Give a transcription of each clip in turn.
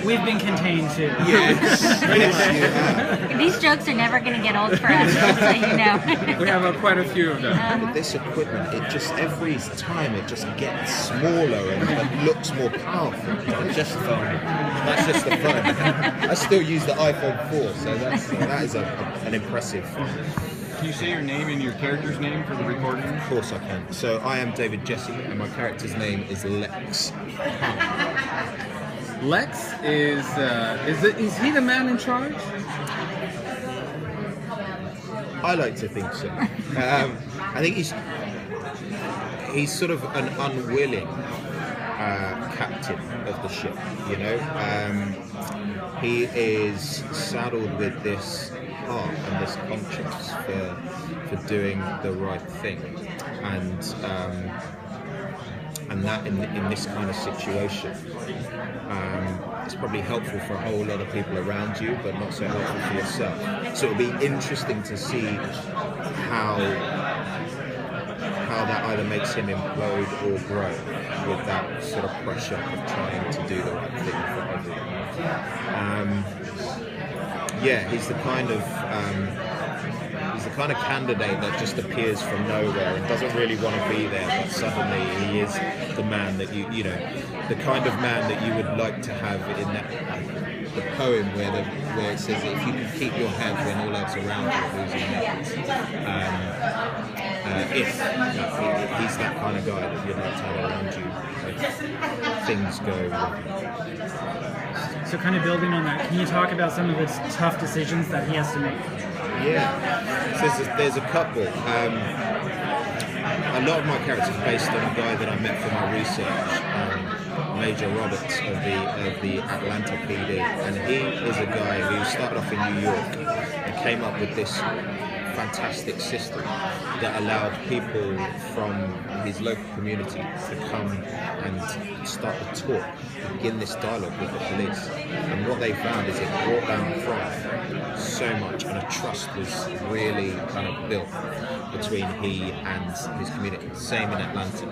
We've been contained too. Yes. These jokes are never going to get old for us, just so you know. We have quite a few of them. With this equipment, it just every time it just gets smaller and looks more powerful. It's just fun. That's just the fun. I still use the iPhone 4, so that is an impressive. Can you say your name and your character's name for the recording? Of course I can. So I am David Gyasi, and my character's name is Lex. Lex is he the man in charge? I like to think so. I think he's sort of an unwilling captain of the ship. You know, he is saddled with this heart and this conscience for doing the right thing, and that in this kind of situation, it's probably helpful for a whole lot of people around you, but not so helpful for yourself. So it'll be interesting to see how that either makes him implode or grow with that sort of pressure of trying to do the right thing for everyone. He's the kind of candidate that just appears from nowhere and doesn't really want to be there, but suddenly he is the man that you know, the kind of man that you would like to have in the poem where it says, if you can keep your head when all else around you are losing he's that kind of guy that you'd like to have around you if things go wrong. So kind of building on that, can you talk about some of the tough decisions that he has to make? Yeah, so there's a couple. A lot of my characters are based on a guy that I met for my research, Major Roberts of the Atlanta PD, and he is a guy who started off in New York and came up with this fantastic system that allowed people from his local community to come and start to talk, begin this dialogue with the police. And what they found is it brought down crime so much, and a trust was really kind of built between he and his community. Same in Atlanta.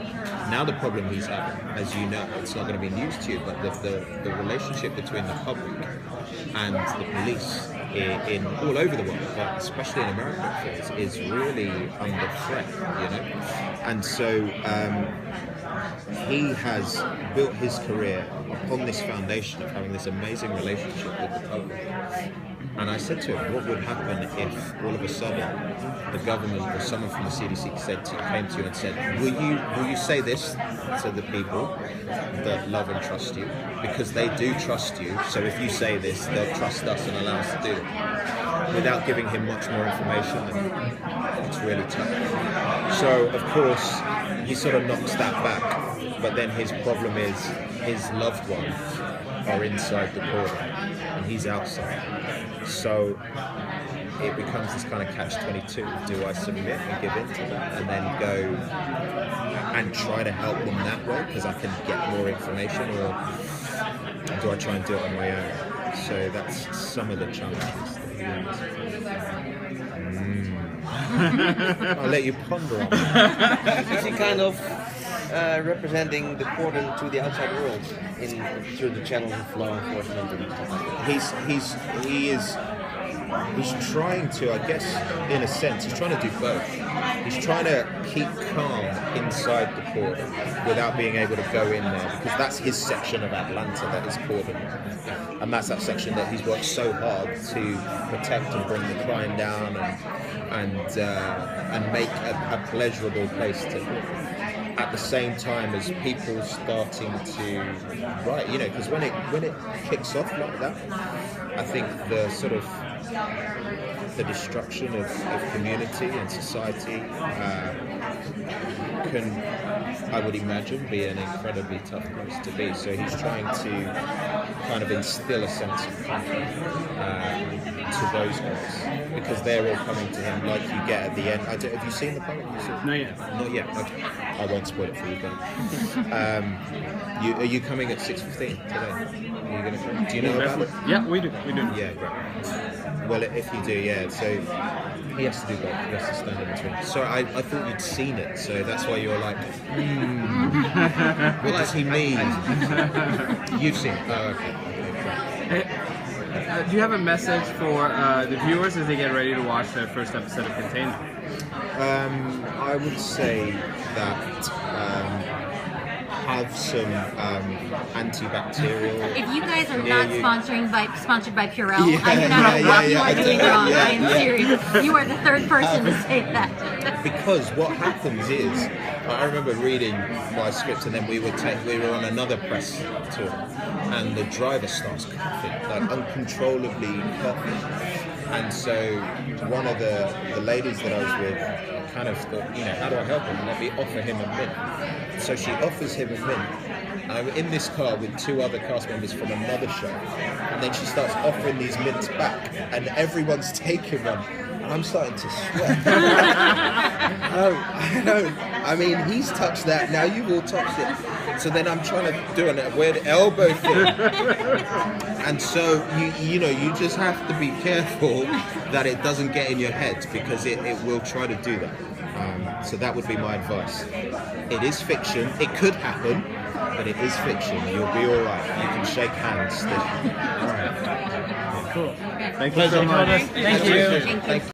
Now the problem he's having, as you know, it's not going to be news to you, but the relationship between the public and the police in all over the world, but especially in America, is really under threat, you know. And so he has built his career upon this foundation of having this amazing relationship with the public. And I said to him, what would happen if all of a sudden the government or someone from the CDC came to you and said, will you say this to the people that love and trust you? Because they do trust you, so if you say this, they'll trust us and allow us to do it. Without giving him much more information, and it's really tough. So, of course, he sort of knocks that back, but then his problem is his loved ones are inside the cordon and he's outside. So it becomes this kind of catch-22. Do I submit and give in to that and then go and try to help them that way because I can get more information, or do I try and do it on my own? So that's some of the challenges that he has. I'll let you ponder on that. Is he kind of representing the cordon to the outside world through the channels of law enforcement and stuff like that? He's trying to, I guess, in a sense, he's trying to do both. He's trying to keep calm inside the cordon without being able to go in there, because that's his section of Atlanta that is cordon, and that's that section that he's worked so hard to protect and bring the crime down and make a pleasurable place to live. At the same time as people starting to, right, you know, because when it kicks off like that, I think the sort of the destruction of community and society can, I would imagine, be an incredibly tough place to be. So he's trying to kind of instill a sense of comfort to those guys, because they're all coming to him, like you get at the end. Have you seen the poem? Not yet. Not yet. Okay. I won't spoil it for you, but are you coming at 6:15 today? Are you going to come? Do you know about it? Yeah, we do. Yeah, great. Well, if you do, yeah. So he has to do both. He has to stand in between. So I thought you'd seen it, so that's why you're like, what does he mean? You've seen it. Oh, okay. Do you have a message for the viewers as they get ready to watch the first episode of Containment? I would say that have some antibacterial. If you guys are Yeah, not you- sponsored by Purell, Yeah, I do not know what you yeah, are doing yeah, wrong. yeah, I am yeah. serious. You are the third person to say that. Because what happens is, I remember reading my script, and then we were on another press tour, and the driver starts coughing, like uncontrollably coughing. And so one of the ladies that I was with kind of thought, how do I help him? Let me offer him a mint. So she offers him a mint. I'm in this car with 2 other cast members from another show, and then she starts offering these mints back, and everyone's taking one. And I'm starting to sweat. I know. I mean, he's touched that. Now you've all touched it. So then I'm trying to do a weird elbow thing. And so you just have to be careful that it doesn't get in your head, because it will try to do that. So that would be my advice. It is fiction. It could happen, but it is fiction. You'll be all right. You can shake hands still. Cool. Thank you so much. Thank you. Thank you.